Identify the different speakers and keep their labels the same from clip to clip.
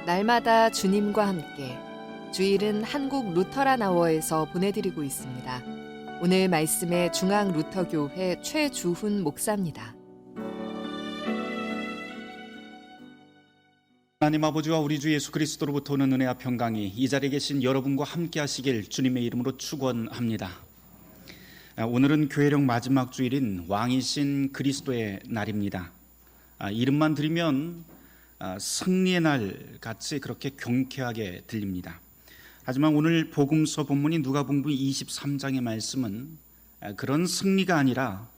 Speaker 1: 날마다 주님과 함께 주일은 한국 루터란 아워에서 보내드리고 있습니다. 오늘 말씀의 중앙 루터교회 최주훈 목사입니다.
Speaker 2: 하나님 아버지와 우리 주 예수 그리스도로부터 오는 은혜와 평강이 이 자리에 계신 여러분과 함께 하시길 주님의 이름으로 축원합니다. 오늘은 교회력 마지막 주일인 왕이신 그리스도의 날입니다. 이름만 들으면 승리의 날 같이 그렇게 경쾌하게 들립니다. 하지만 오늘 복음서 본문인 누가복음 23장의 말씀은 그런 승리가 아니라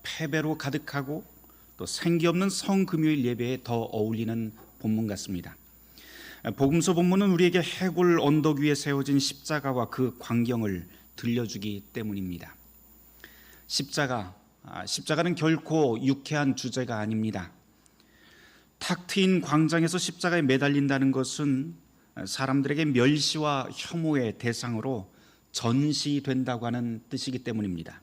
Speaker 2: 패배로 가득하고 또 생기 없는 성금요일 예배에 더 어울리는 본문 같습니다. 복음서 본문은 우리에게 해골 언덕 위에 세워진 십자가와 그 광경을 들려주기 때문입니다. 십자가는 결코 유쾌한 주제가 아닙니다. 탁 트인 광장에서 십자가에 매달린다는 것은 사람들에게 멸시와 혐오의 대상으로 전시된다고 하는 뜻이기 때문입니다.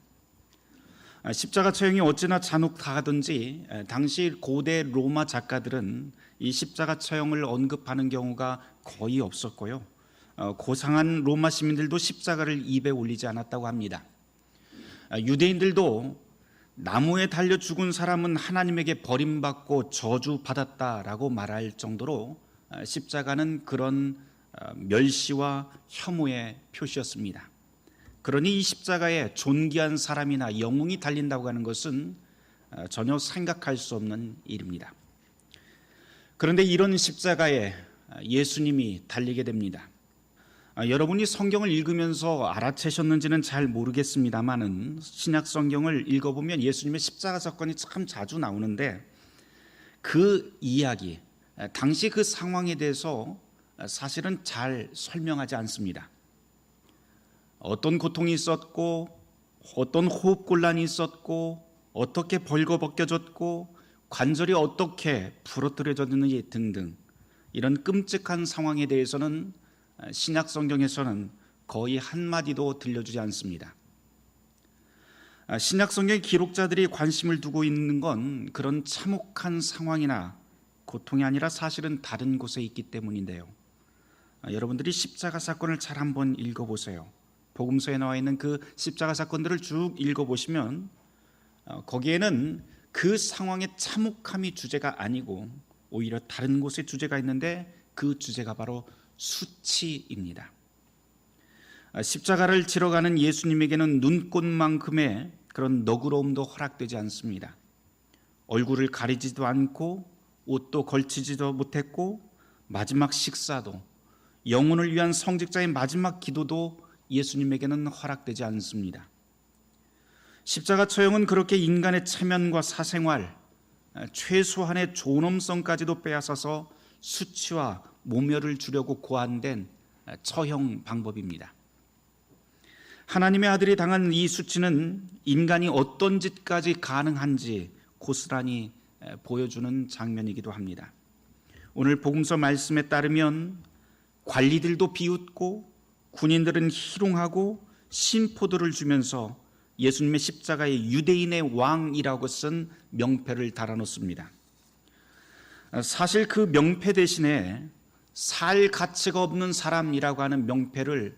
Speaker 2: 십자가 처형이 어찌나 잔혹하든지 당시 고대 로마 작가들은 이 십자가 처형을 언급하는 경우가 거의 없었고요. 고상한 로마 시민들도 십자가를 입에 올리지 않았다고 합니다. 유대인들도 나무에 달려 죽은 사람은 하나님에게 버림받고 저주받았다라고 말할 정도로 십자가는 그런 멸시와 혐오의 표시였습니다. 그러니 이 십자가에 존귀한 사람이나 영웅이 달린다고 하는 것은 전혀 생각할 수 없는 일입니다. 그런데 이런 십자가에 예수님이 달리게 됩니다. 여러분이 성경을 읽으면서 알아채셨는지는 잘 모르겠습니다만은 신약 성경을 읽어보면 예수님의 십자가 사건이 참 자주 나오는데 그 이야기, 당시 그 상황에 대해서 사실은 잘 설명하지 않습니다. 어떤 고통이 있었고 어떤 호흡곤란이 있었고 어떻게 벌거벗겨졌고 관절이 어떻게 부러뜨려졌는지 등등 이런 끔찍한 상황에 대해서는 신약 성경에서는 거의 한마디도 들려주지 않습니다. 신약 성경 기록자들이 관심을 두고 있는 건 그런 참혹한 상황이나 고통이 아니라 사실은 다른 곳에 있기 때문인데요. 여러분들이 십자가 사건을 잘 한번 읽어보세요. 복음서에 나와 있는 그 십자가 사건들을 쭉 읽어보시면 거기에는 그 상황의 참혹함이 주제가 아니고 오히려 다른 곳에 주제가 있는데 그 주제가 바로 수치입니다. 십자가를 지러 가는 예수님에게는 눈꽃만큼의 그런 너그러움도 허락되지 않습니다. 얼굴을 가리지도 않고 옷도 걸치지도 못했고 마지막 식사도 영혼을 위한 성직자의 마지막 기도도 예수님에게는 허락되지 않습니다. 십자가 처형은 그렇게 인간의 체면과 사생활, 최소한의 존엄성까지도 빼앗아서 수치와 모멸을 주려고 고안된 처형 방법입니다. 하나님의 아들이 당한 이 수치는 인간이 어떤 짓까지 가능한지 고스란히 보여주는 장면이기도 합니다. 오늘 복음서 말씀에 따르면 관리들도 비웃고 군인들은 희롱하고 심포도를 주면서 예수님의 십자가에 유대인의 왕이라고 쓴 명패를 달아놓습니다. 사실 그 명패 대신에 살 가치가 없는 사람이라고 하는 명패를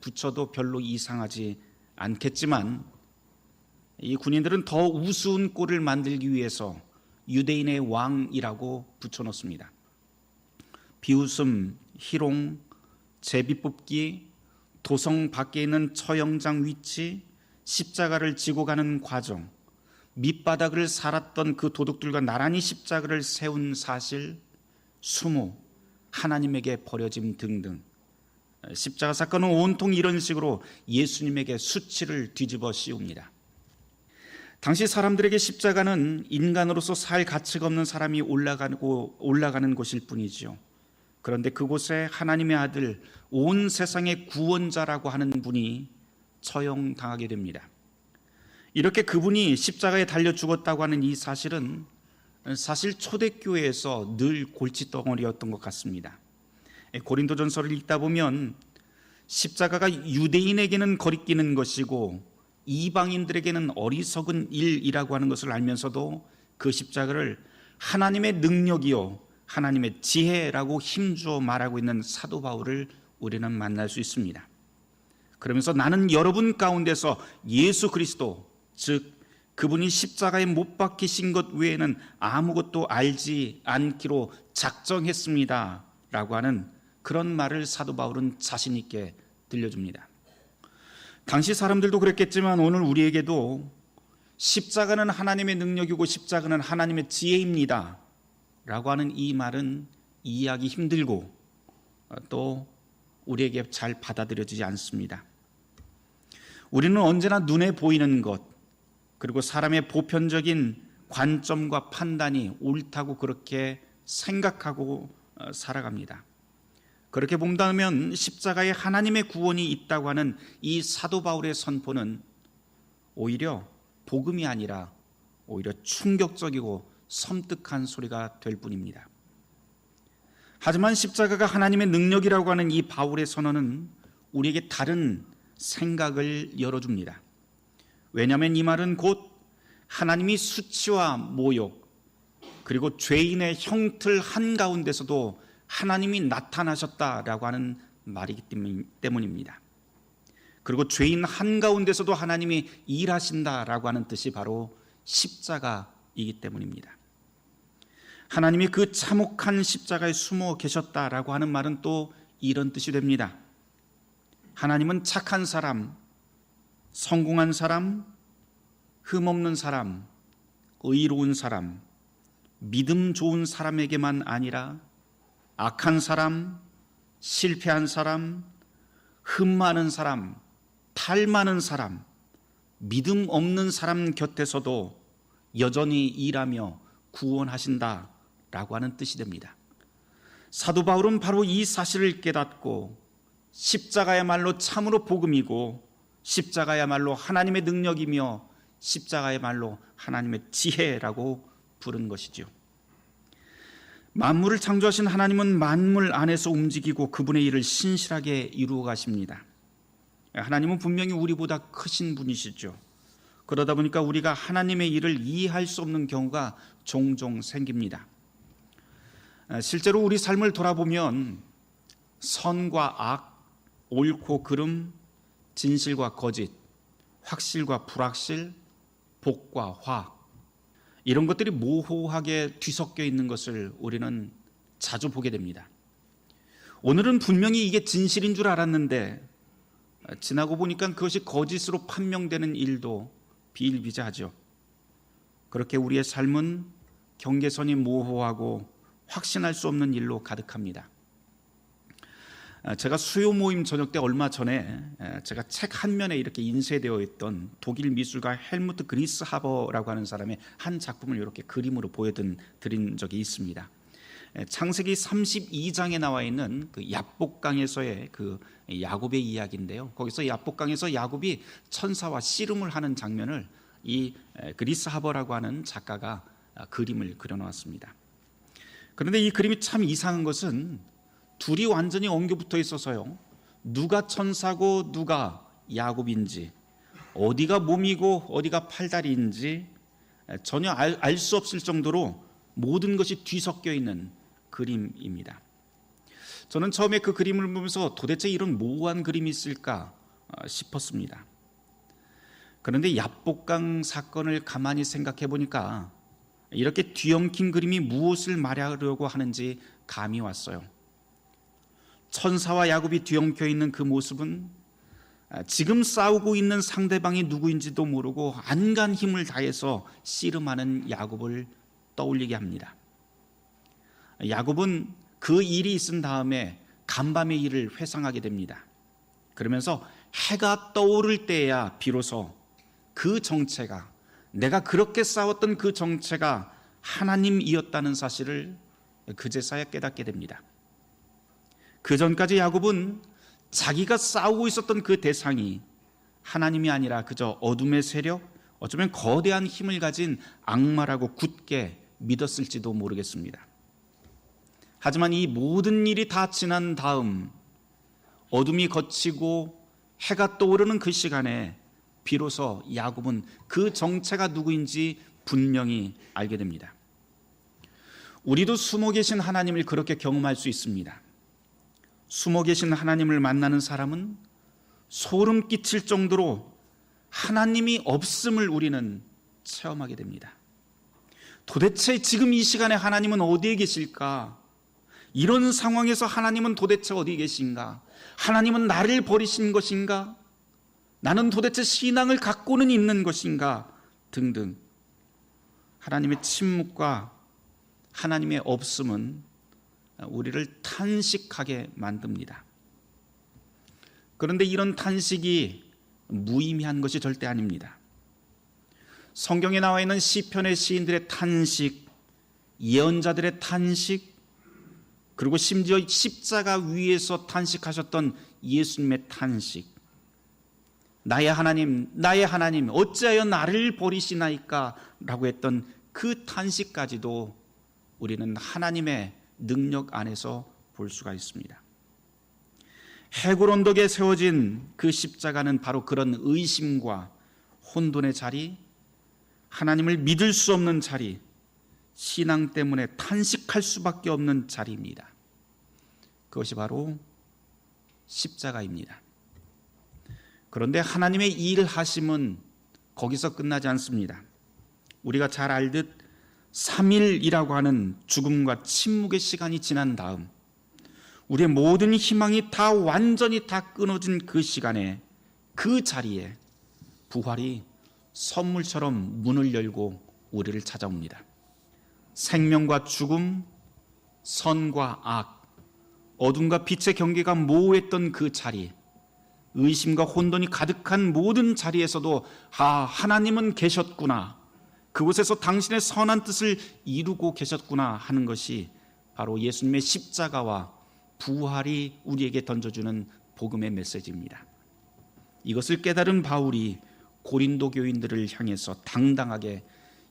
Speaker 2: 붙여도 별로 이상하지 않겠지만 이 군인들은 더 우스운 꼴을 만들기 위해서 유대인의 왕이라고 붙여놓습니다. 비웃음, 희롱, 제비 뽑기, 도성 밖에 있는 처형장 위치, 십자가를 지고 가는 과정, 밑바닥을 살았던 그 도둑들과 나란히 십자가를 세운 사실, 수모, 하나님에게 버려짐 등등 십자가 사건은 온통 이런 식으로 예수님에게 수치를 뒤집어 씌웁니다. 당시 사람들에게 십자가는 인간으로서 살 가치가 없는 사람이 올라가는 곳일 뿐이지요. 그런데 그곳에 하나님의 아들, 온 세상의 구원자라고 하는 분이 처형당하게 됩니다. 이렇게 그분이 십자가에 달려 죽었다고 하는 이 사실은 사실 초대교회에서 늘 골칫덩어리였던 것 같습니다. 고린도전서를 읽다 보면 십자가가 유대인에게는 거리끼는 것이고 이방인들에게는 어리석은 일이라고 하는 것을 알면서도 그 십자가를 하나님의 능력이요 하나님의 지혜라고 힘주어 말하고 있는 사도 바울을 우리는 만날 수 있습니다. 그러면서 나는 여러분 가운데서 예수 그리스도, 즉 그분이 십자가에 못 박히신 것 외에는 아무것도 알지 않기로 작정했습니다 라고 하는 그런 말을 사도 바울은 자신 있게 들려줍니다. 당시 사람들도 그랬겠지만 오늘 우리에게도 십자가는 하나님의 능력이고 십자가는 하나님의 지혜입니다 라고 하는 이 말은 이해하기 힘들고 또 우리에게 잘 받아들여지지 않습니다. 우리는 언제나 눈에 보이는 것, 그리고 사람의 보편적인 관점과 판단이 옳다고 그렇게 생각하고 살아갑니다. 그렇게 본다면 십자가에 하나님의 구원이 있다고 하는 이 사도 바울의 선포는 오히려 복음이 아니라 오히려 충격적이고 섬뜩한 소리가 될 뿐입니다. 하지만 십자가가 하나님의 능력이라고 하는 이 바울의 선언은 우리에게 다른 생각을 열어줍니다. 왜냐하면 이 말은 곧 하나님이 수치와 모욕 그리고 죄인의 형틀 한가운데서도 하나님이 나타나셨다라고 하는 말이기 때문입니다. 그리고 죄인 한가운데서도 하나님이 일하신다라고 하는 뜻이 바로 십자가이기 때문입니다. 하나님이 그 참혹한 십자가에 숨어 계셨다라고 하는 말은 또 이런 뜻이 됩니다. 하나님은 착한 사람, 성공한 사람, 흠없는 사람, 의로운 사람, 믿음 좋은 사람에게만 아니라 악한 사람, 실패한 사람, 흠 많은 사람, 탈 많은 사람, 믿음 없는 사람 곁에서도 여전히 일하며 구원하신다라고 하는 뜻이 됩니다. 사도 바울은 바로 이 사실을 깨닫고 십자가야말로 참으로 복음이고 십자가야말로 하나님의 능력이며 십자가야말로 하나님의 지혜라고 부른 것이죠. 만물을 창조하신 하나님은 만물 안에서 움직이고 그분의 일을 신실하게 이루어 가십니다. 하나님은 분명히 우리보다 크신 분이시죠. 그러다 보니까 우리가 하나님의 일을 이해할 수 없는 경우가 종종 생깁니다. 실제로 우리 삶을 돌아보면 선과 악, 옳고 그름, 진실과 거짓, 확실과 불확실, 복과 화, 이런 것들이 모호하게 뒤섞여 있는 것을 우리는 자주 보게 됩니다. 오늘은 분명히 이게 진실인 줄 알았는데 지나고 보니까 그것이 거짓으로 판명되는 일도 비일비재하죠. 그렇게 우리의 삶은 경계선이 모호하고 확신할 수 없는 일로 가득합니다. 제가 수요 모임 저녁 때 얼마 전에 제가 책 한 면에 이렇게 인쇄되어 있던 독일 미술가 헬무트 그리스하버라고 하는 사람의 한 작품을 이렇게 그림으로 보여드린 적이 있습니다. 창세기 32장에 나와 있는 그 야복강에서의 그 야곱의 이야기인데요. 거기서 야복강에서 야곱이 천사와 씨름을 하는 장면을 이 그리스하버라고 하는 작가가 그림을 그려놓았습니다. 그런데 이 그림이 참 이상한 것은 둘이 완전히 엉겨붙어 있어서요, 누가 천사고 누가 야곱인지, 어디가 몸이고 어디가 팔다리인지 전혀 알 수 없을 정도로 모든 것이 뒤섞여 있는 그림입니다. 저는 처음에 그 그림을 보면서 도대체 이런 모호한 그림이 있을까 싶었습니다. 그런데 야복강 사건을 가만히 생각해 보니까 이렇게 뒤엉킨 그림이 무엇을 말하려고 하는지 감이 왔어요. 천사와 야곱이 뒤엉켜 있는 그 모습은 지금 싸우고 있는 상대방이 누구인지도 모르고 안간 힘을 다해서 씨름하는 야곱을 떠올리게 합니다. 야곱은 그 일이 있은 다음에 간밤의 일을 회상하게 됩니다. 그러면서 해가 떠오를 때야 비로소 그 정체가, 내가 그렇게 싸웠던 그 정체가 하나님이었다는 사실을 그제서야 깨닫게 됩니다. 그 전까지 야곱은 자기가 싸우고 있었던 그 대상이 하나님이 아니라 그저 어둠의 세력, 어쩌면 거대한 힘을 가진 악마라고 굳게 믿었을지도 모르겠습니다. 하지만 이 모든 일이 다 지난 다음 어둠이 걷히고 해가 떠오르는 그 시간에 비로소 야곱은 그 정체가 누구인지 분명히 알게 됩니다. 우리도 숨어 계신 하나님을 그렇게 경험할 수 있습니다. 숨어 계신 하나님을 만나는 사람은 소름 끼칠 정도로 하나님이 없음을 우리는 체험하게 됩니다. 도대체 지금 이 시간에 하나님은 어디에 계실까? 이런 상황에서 하나님은 도대체 어디 계신가? 하나님은 나를 버리신 것인가? 나는 도대체 신앙을 갖고는 있는 것인가? 등등. 하나님의 침묵과 하나님의 없음은 우리를 탄식하게 만듭니다. 그런데 이런 탄식이 무의미한 것이 절대 아닙니다. 성경에 나와 있는 시편의 시인들의 탄식, 예언자들의 탄식, 그리고 심지어 십자가 위에서 탄식하셨던 예수님의 탄식, 나의 하나님, 나의 하나님, 어찌하여 나를 버리시나이까? 라고 했던 그 탄식까지도 우리는 하나님의 능력 안에서 볼 수가 있습니다. 해골 언덕에 세워진 그 십자가는 바로 그런 의심과 혼돈의 자리, 하나님을 믿을 수 없는 자리, 신앙 때문에 탄식할 수밖에 없는 자리입니다. 그것이 바로 십자가입니다. 그런데 하나님의 일하심은 거기서 끝나지 않습니다. 우리가 잘 알듯 3일이라고 하는 죽음과 침묵의 시간이 지난 다음 우리의 모든 희망이 다 완전히 다 끊어진 그 시간에, 그 자리에 부활이 선물처럼 문을 열고 우리를 찾아옵니다. 생명과 죽음, 선과 악, 어둠과 빛의 경계가 모호했던 그 자리, 의심과 혼돈이 가득한 모든 자리에서도 하나님은 계셨구나, 그곳에서 당신의 선한 뜻을 이루고 계셨구나 하는 것이 바로 예수님의 십자가와 부활이 우리에게 던져주는 복음의 메시지입니다. 이것을 깨달은 바울이 고린도 교인들을 향해서 당당하게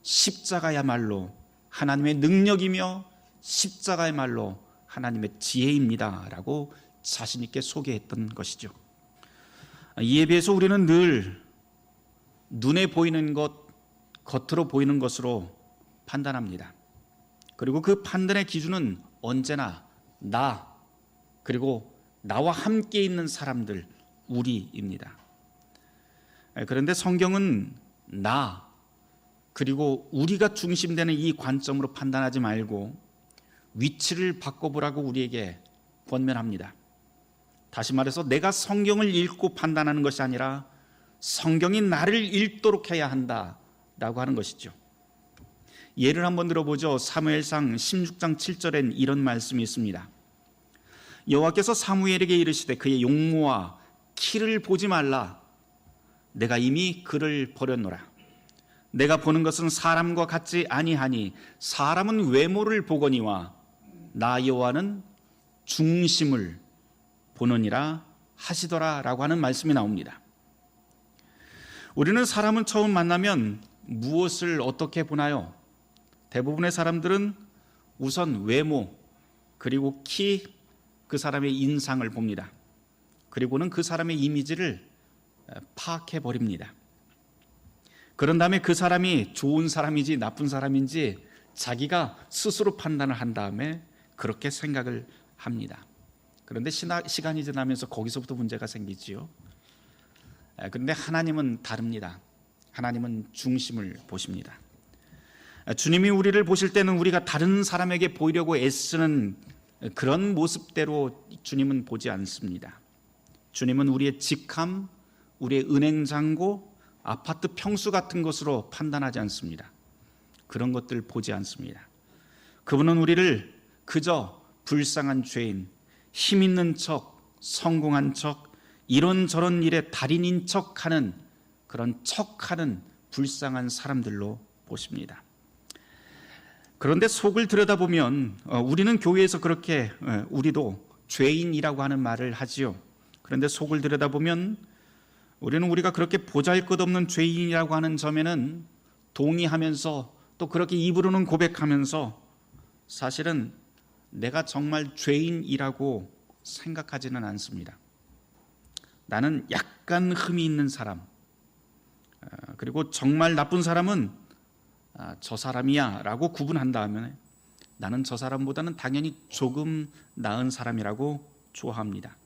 Speaker 2: 십자가야말로 하나님의 능력이며 십자가야말로 하나님의 지혜입니다 라고 자신 있게 소개했던 것이죠. 이에 비해서 우리는 늘 눈에 보이는 것, 겉으로 보이는 것으로 판단합니다. 그리고 그 판단의 기준은 언제나 나, 그리고 나와 함께 있는 사람들, 우리입니다. 그런데 성경은 나, 그리고 우리가 중심되는 이 관점으로 판단하지 말고 위치를 바꿔보라고 우리에게 권면합니다. 다시 말해서 내가 성경을 읽고 판단하는 것이 아니라 성경이 나를 읽도록 해야 한다라고 하는 것이죠. 예를 한번 들어보죠. 사무엘상 16장 7절엔 이런 말씀이 있습니다. 여호와께서 사무엘에게 이르시되 그의 용모와 키를 보지 말라. 내가 이미 그를 버렸노라. 내가 보는 것은 사람과 같지 아니하니 사람은 외모를 보거니와 나 여호와는 중심을 보느니라 하시더라 라고 하는 말씀이 나옵니다. 우리는 사람은 처음 만나면 무엇을 어떻게 보나요? 대부분의 사람들은 우선 외모, 그리고 키, 그 사람의 인상을 봅니다. 그리고는 그 사람의 이미지를 파악해 버립니다. 그런 다음에 그 사람이 좋은 사람인지 나쁜 사람인지 자기가 스스로 판단을 한 다음에 그렇게 생각을 합니다. 그런데 시간이 지나면서 거기서부터 문제가 생기지요. 그런데 하나님은 다릅니다. 하나님은 중심을 보십니다. 주님이 우리를 보실 때는 우리가 다른 사람에게 보이려고 애쓰는 그런 모습대로 주님은 보지 않습니다. 주님은 우리의 직함, 우리의 은행잔고, 아파트 평수 같은 것으로 판단하지 않습니다. 그런 것들 보지 않습니다. 그분은 우리를 그저 불쌍한 죄인, 힘 있는 척, 성공한 척, 이런저런 일에 달인인 척하는 그런 척하는 불쌍한 사람들로 보십니다. 그런데 속을 들여다보면 우리는 교회에서 그렇게 우리도 죄인이라고 하는 말을 하지요. 그런데 속을 들여다보면 우리는 우리가 그렇게 보잘것없는 죄인이라고 하는 점에는 동의하면서 또 그렇게 입으로는 고백하면서 사실은 내가 정말 죄인이라고 생각하지는 않습니다. 나는 약간 흠이 있는 사람, 그리고 정말 나쁜 사람은 저 사람이야 라고 구분한 다음에 나는 저 사람보다는 당연히 조금 나은 사람이라고 좋아합니다.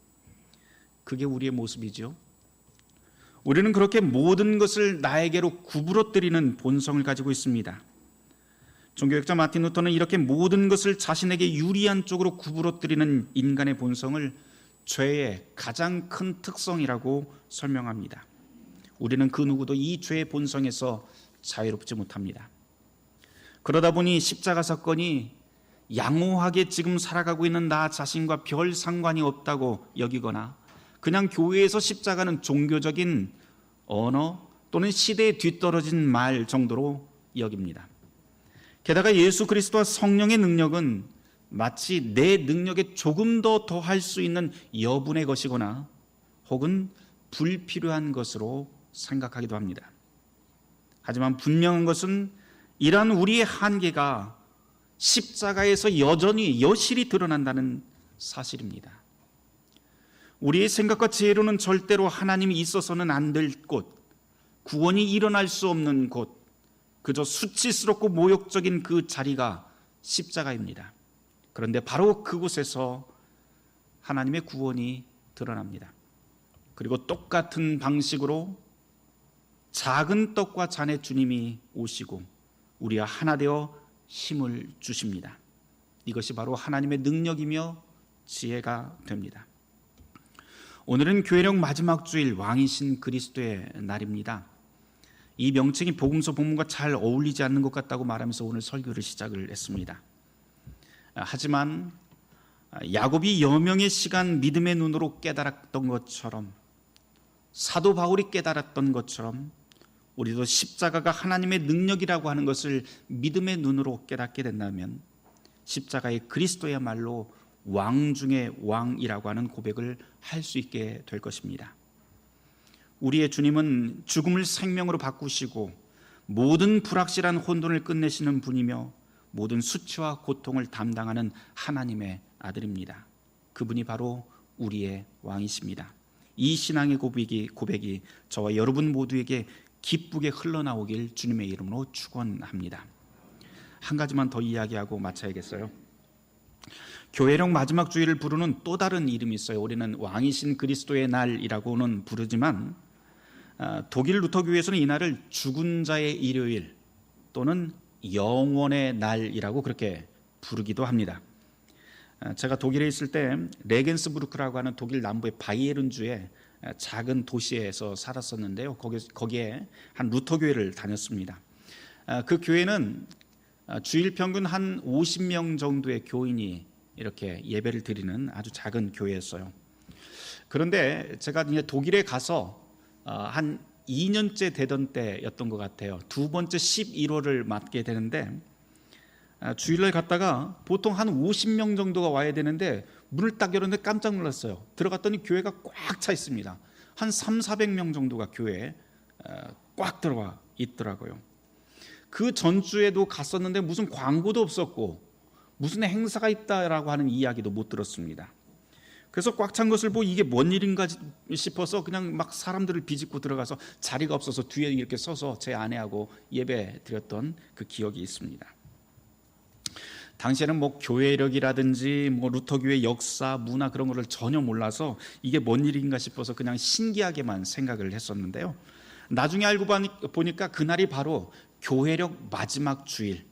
Speaker 2: 그게 우리의 모습이죠. 우리는 그렇게 모든 것을 나에게로 구부러뜨리는 본성을 가지고 있습니다. 종교학자 마틴 루터는 이렇게 모든 것을 자신에게 유리한 쪽으로 구부러뜨리는 인간의 본성을 죄의 가장 큰 특성이라고 설명합니다. 우리는 그 누구도 이 죄의 본성에서 자유롭지 못합니다. 그러다 보니 십자가 사건이 양호하게 지금 살아가고 있는 나 자신과 별 상관이 없다고 여기거나 그냥 교회에서 십자가는 종교적인 언어 또는 시대에 뒤떨어진 말 정도로 여깁니다. 게다가 예수 그리스도와 성령의 능력은 마치 내 능력에 조금 더 더할 수 있는 여분의 것이거나 혹은 불필요한 것으로 생각하기도 합니다. 하지만 분명한 것은 이러한 우리의 한계가 십자가에서 여실히 드러난다는 사실입니다. 우리의 생각과 지혜로는 절대로 하나님이 있어서는 안 될 곳, 구원이 일어날 수 없는 곳, 그저 수치스럽고 모욕적인 그 자리가 십자가입니다. 그런데 바로 그곳에서 하나님의 구원이 드러납니다. 그리고 똑같은 방식으로 작은 떡과 잔의 주님이 오시고 우리와 하나 되어 힘을 주십니다. 이것이 바로 하나님의 능력이며 지혜가 됩니다. 오늘은 교회력 마지막 주일 왕이신 그리스도의 날입니다. 이 명칭이 복음서 본문과 잘 어울리지 않는 것 같다고 말하면서 오늘 설교를 시작을 했습니다. 하지만 야곱이 여명의 시간 믿음의 눈으로 깨달았던 것처럼, 사도 바울이 깨달았던 것처럼 우리도 십자가가 하나님의 능력이라고 하는 것을 믿음의 눈으로 깨닫게 된다면 십자가의 그리스도야말로 왕 중의 왕이라고 하는 고백을 할 수 있게 될 것입니다. 우리의 주님은 죽음을 생명으로 바꾸시고 모든 불확실한 혼돈을 끝내시는 분이며 모든 수치와 고통을 담당하는 하나님의 아들입니다. 그분이 바로 우리의 왕이십니다. 이 신앙의 고백이 저와 여러분 모두에게 기쁘게 흘러나오길 주님의 이름으로 축원합니다. 한 가지만 더 이야기하고 마쳐야겠어요. 교회력 마지막 주일을 부르는 또 다른 이름이 있어요. 우리는 왕이신 그리스도의 날이라고는 부르지만 독일 루터교회에서는 이 날을 죽은 자의 일요일 또는 영원의 날이라고 그렇게 부르기도 합니다. 제가 독일에 있을 때 레겐스부르크라고 하는 독일 남부의 바이에른주의 작은 도시에서 살았었는데요. 거기에 한 루터교회를 다녔습니다. 그 교회는 주일 평균 한 50명 정도의 교인이 이렇게 예배를 드리는 아주 작은 교회였어요. 그런데 제가 이제 독일에 가서 한 2년째 되던 때였던 것 같아요. 두 번째 11월을 맞게 되는데 주일날 갔다가 보통 한 50명 정도가 와야 되는데 문을 딱 열었는데 깜짝 놀랐어요. 들어갔더니 교회가 꽉 차 있습니다. 한 300~400명 정도가 교회에 꽉 들어와 있더라고요. 그 전주에도 갔었는데 무슨 광고도 없었고 무슨 행사가 있다라고 하는 이야기도 못 들었습니다. 그래서 꽉 찬 것을 보고 이게 뭔 일인가 싶어서 그냥 막 사람들을 비집고 들어가서 자리가 없어서 뒤에 이렇게 서서 제 아내하고 예배 드렸던 그 기억이 있습니다. 당시에는 뭐 교회력이라든지 뭐 루터교회 역사, 문화 그런 거를 전혀 몰라서 이게 뭔 일인가 싶어서 그냥 신기하게만 생각을 했었는데요. 나중에 알고 보니까 그날이 바로 교회력 마지막 주일,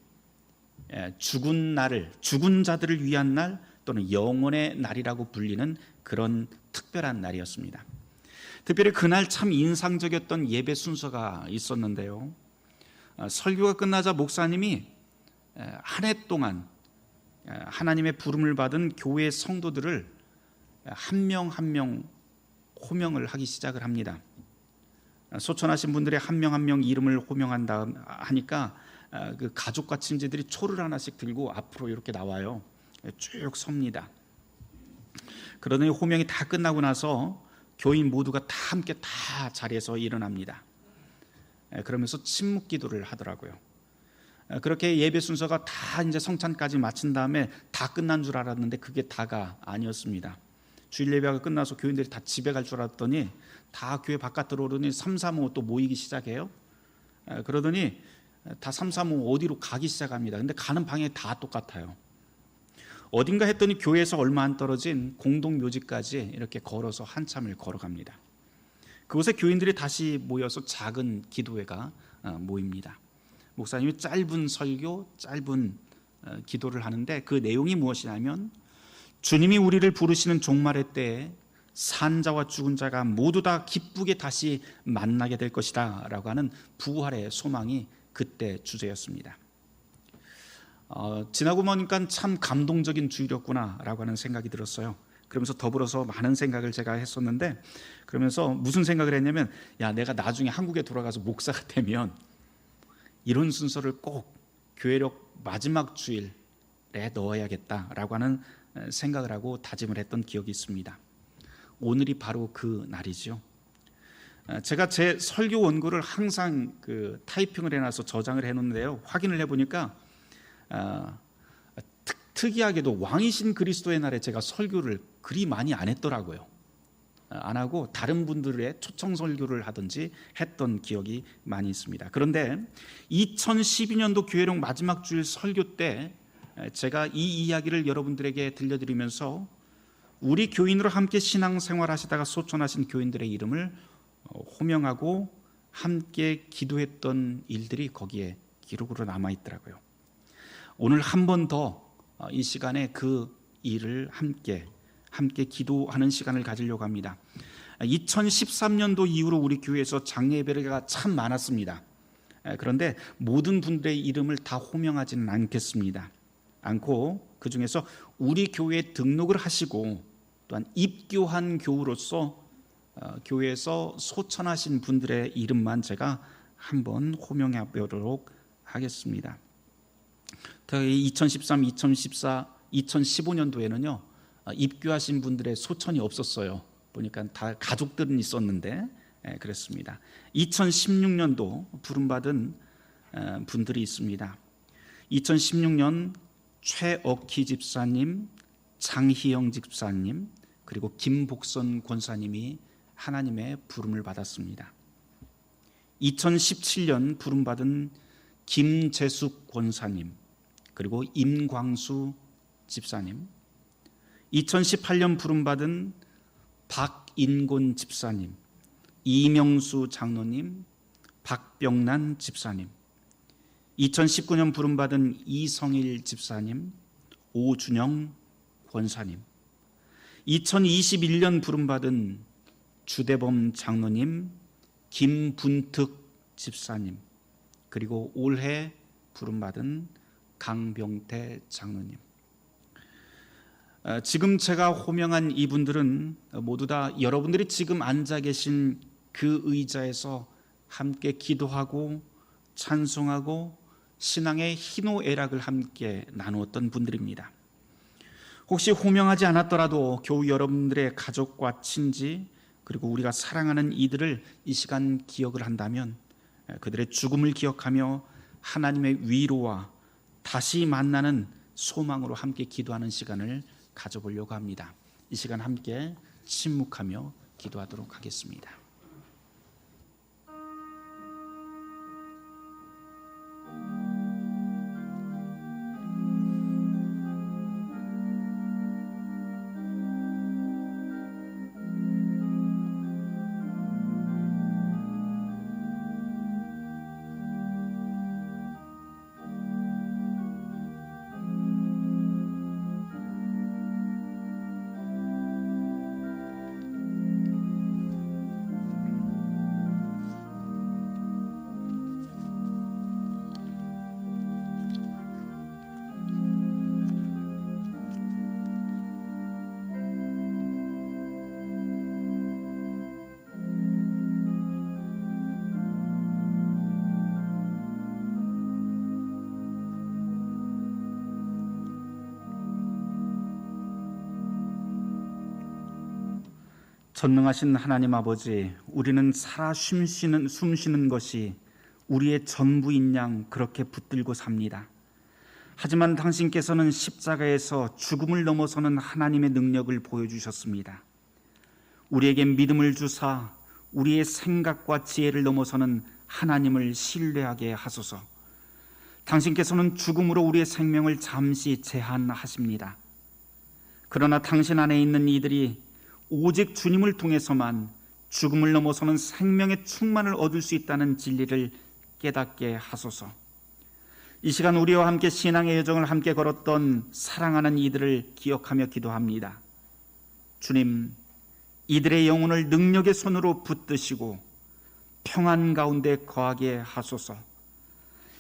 Speaker 2: 죽은 날을, 죽은 자들을 위한 날 또는 영원의 날이라고 불리는 그런 특별한 날이었습니다. 특별히 그날 참 인상적이었던 예배 순서가 있었는데요. 설교가 끝나자 목사님이 한 해 동안 하나님의 부름을 받은 교회 성도들을 한 명 한 명 호명을 하기 시작을 합니다. 소천하신 분들의 한 명 한 명 이름을 호명한 다음 하니까 그 가족과 친지들이 초를 하나씩 들고 앞으로 이렇게 나와요. 쭉 섭니다. 그러더니 호명이 다 끝나고 나서 교인 모두가 다 함께 다 자리에서 일어납니다. 그러면서 침묵 기도를 하더라고요. 그렇게 예배 순서가 다 이제 성찬까지 마친 다음에 다 끝난 줄 알았는데 그게 다가 아니었습니다. 주일 예배가 끝나서 교인들이 다 집에 갈 줄 알았더니 다 교회 바깥 들어오더니 335 또 모이기 시작해요. 그러더니 다 335 어디로 가기 시작합니다. 근데 가는 방향이 다 똑같아요. 어딘가 했더니 교회에서 얼마 안 떨어진 공동묘지까지 이렇게 걸어서 한참을 걸어갑니다. 그곳에 교인들이 다시 모여서 작은 기도회가 모입니다. 목사님이 짧은 설교, 짧은 기도를 하는데 그 내용이 무엇이냐면 주님이 우리를 부르시는 종말의 때에 산자와 죽은 자가 모두 다 기쁘게 다시 만나게 될 것이다 라고 하는 부활의 소망이 그때 주제였습니다. 지나고 보니까 참 감동적인 주일이었구나 라고 하는 생각이 들었어요. 그러면서 더불어서 많은 생각을 제가 했었는데, 그러면서 무슨 생각을 했냐면, 내가 나중에 한국에 돌아가서 목사가 되면 이런 순서를 꼭 교회력 마지막 주일에 넣어야겠다라고 하는 생각을 하고 다짐을 했던 기억이 있습니다. 오늘이 바로 그 날이죠. 제가 제 설교 원고를 항상 타이핑을 해놔서 저장을 해놓는데요, 확인을 해보니까 특이하게도 왕이신 그리스도의 날에 제가 설교를 그리 많이 안 했더라고요. 안 하고 다른 분들의 초청 설교를 하든지 했던 기억이 많이 있습니다. 그런데 2012년도 교회력 마지막 주일 설교 때 제가 이 이야기를 여러분들에게 들려드리면서 우리 교인으로 함께 신앙생활 하시다가 소천하신 교인들의 이름을 호명하고 함께 기도했던 일들이 거기에 기록으로 남아있더라고요. 오늘 한 번 더 이 시간에 그 일을 함께 기도하는 시간을 가지려고 합니다. 2013년도 이후로 우리 교회에서 장례 예배가 참 많았습니다. 그런데 모든 분들의 이름을 다 호명하지는 않고 그 중에서 우리 교회에 등록을 하시고 또한 입교한 교우로서 교회에서 소천하신 분들의 이름만 제가 한번 호명해 보도록 하겠습니다. 2013, 2014, 2015년도에는요 입교하신 분들의 소천이 없었어요. 보니까 다 가족들은 있었는데 그랬습니다. 2016년도 부름받은 분들이 있습니다. 2016년 최억희 집사님, 장희영 집사님, 그리고 김복선 권사님이 하나님의 부름을 받았습니다. 2017년 부름받은 김재숙 권사님, 그리고 임광수 집사님, 2018년 부름받은 박인곤 집사님, 이명수 장로님, 박병란 집사님, 2019년 부름받은 이성일 집사님, 오준영 권사님, 2021년 부름받은 주대범 장로님, 김분특 집사님, 그리고 올해 부름받은 강병태 장로님. 지금 제가 호명한 이분들은 모두 다 여러분들이 지금 앉아 계신 그 의자에서 함께 기도하고 찬송하고 신앙의 희노애락을 함께 나누었던 분들입니다. 혹시 호명하지 않았더라도 교우 여러분들의 가족과 친지, 그리고 우리가 사랑하는 이들을 이 시간 기억을 한다면 그들의 죽음을 기억하며 하나님의 위로와 다시 만나는 소망으로 함께 기도하는 시간을 가져보려고 합니다. 이 시간 함께 침묵하며 기도하도록 하겠습니다. 전능하신 하나님 아버지, 우리는 살아 숨쉬는 것이 우리의 전부인 양 그렇게 붙들고 삽니다. 하지만 당신께서는 십자가에서 죽음을 넘어서는 하나님의 능력을 보여주셨습니다. 우리에게 믿음을 주사 우리의 생각과 지혜를 넘어서는 하나님을 신뢰하게 하소서. 당신께서는 죽음으로 우리의 생명을 잠시 제한하십니다. 그러나 당신 안에 있는 이들이 오직 주님을 통해서만 죽음을 넘어서는 생명의 충만을 얻을 수 있다는 진리를 깨닫게 하소서. 이 시간 우리와 함께 신앙의 여정을 함께 걸었던 사랑하는 이들을 기억하며 기도합니다. 주님, 이들의 영혼을 능력의 손으로 붙드시고 평안 가운데 거하게 하소서.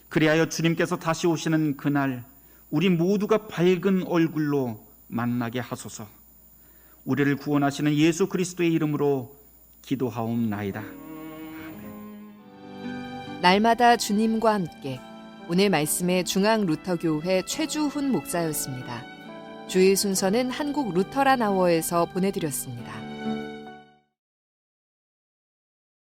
Speaker 2: 그리하여 주님께서 다시 오시는 그날 우리 모두가 밝은 얼굴로 만나게 하소서. 우리를 구원하시는 예수 그리스도의 이름으로 기도하옵나이다.
Speaker 1: 날마다 주님과 함께, 오늘 말씀의 중앙 루터교회 최주훈 목사였습니다. 주일 순서는 한국 루터란 아워에서 보내드렸습니다.